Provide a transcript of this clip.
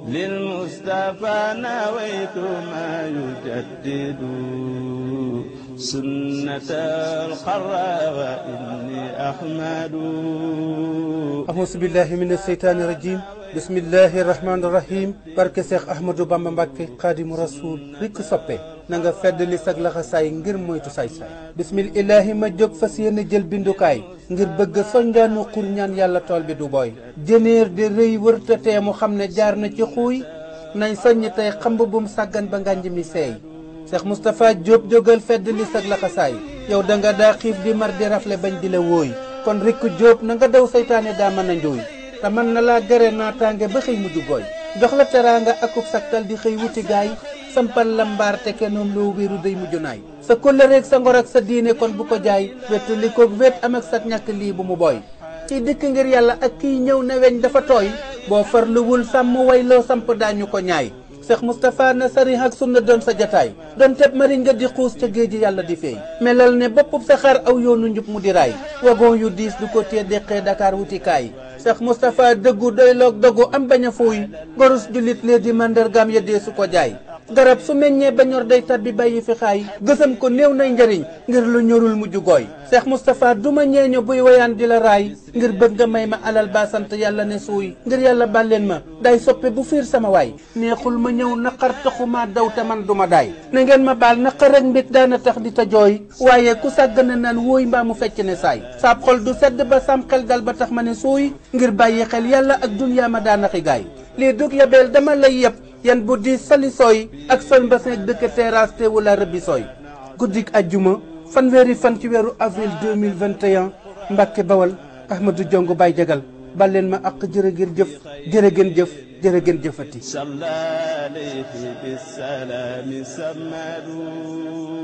للمصطفى نويت ما يجدد سنة القرى وإني أحمد أعوذ بالله من الشيطان الرجيم بسم الله الرحمن الرحيم barke Seex Ahmadou Bamba Mbàkke Xaadimu Rasuul rikk soppe na nga fedd li sag laxasaay ngir moytu saay-saay bismillaahi ma jóg fas yéene jël bindukaay ngir bëgg sonjaanu xur ñaan yàlla tool bi du booy jëneer de rëy wërtatee mu xam ne jaar na ci xuuy nañ soññ tey xamb bum sàggan ba ngànj mi seey Seex Moustapha Diop jógal fedd li sag laxasaay yow da nga daa xiif di mar di rafle bañ di la wóoy kon rikk Diop na nga daw seytaane daa mën a njuuy te mën na laa gere naataange ba xëy mujj gooy jox la teraanga akub saktal di xëy wuti gaay sampal la mbaar te kenoom loo wéeru day mujj naay sa kóllëreeg sa ngor ak sa diine kon bu ko jaay wett li koog wet am ak sa ñàkk lii bu mu booy kiy dikk ngir yàlla ak kiy ñëw ne weñ dafa tooy boo farluwul sàmm way loo samp daañu ko ñaay Seex Moustapha na sari ak sunna doon sa jataay doon teb mariñ nga di xuus ca géeji yàlla di feey melal ne boppub sa xar aw yoonu njub mu di raay wagon yu diis du ko tee déqee Dakar wuti kaay Seex Moustapha dëggu doy loog dogu am bañ a fuuy gorus jullit lee di mandargaam ya dee su ko jaay garab su meññee ba ñor day tabbi bàyyi fi xaay gësam ko néew nay njariñ ngir lu ñorul mujj gooy Seex Moustapha duma ñeeño buy wayaan di la raay ngir bëgg nga may ma alal ba sant yàlla ne suuy ngir yàlla bàlleen ma day soppe bu fiir sama waay neexul ma ñëw naqar taxuma daw te man duma daay na ngeen ma baal naqar ak mbit daana tax di ta jooy waaye ku sàggana naan wóoy mbaa mu fecc ne saay saab xol du sedd ba sam xel dal ba tax ma ne suuy ngir bàyyi xel yàlla ak dunyaa ma daanaxi gaay lii dug yabeel dama lay yëpp yan bu di sali sooy ak sol mbasin dëkk terrasse te wala rëbbi sooy guddik ajjuma fanweeri fan ci weeru avril 2021 Mbàkke Bawal Ahmadou Jongo Baye Jagal baleen ma ak jërë ngeen jëf jërë ngeen jëf jërë ngeen jëfati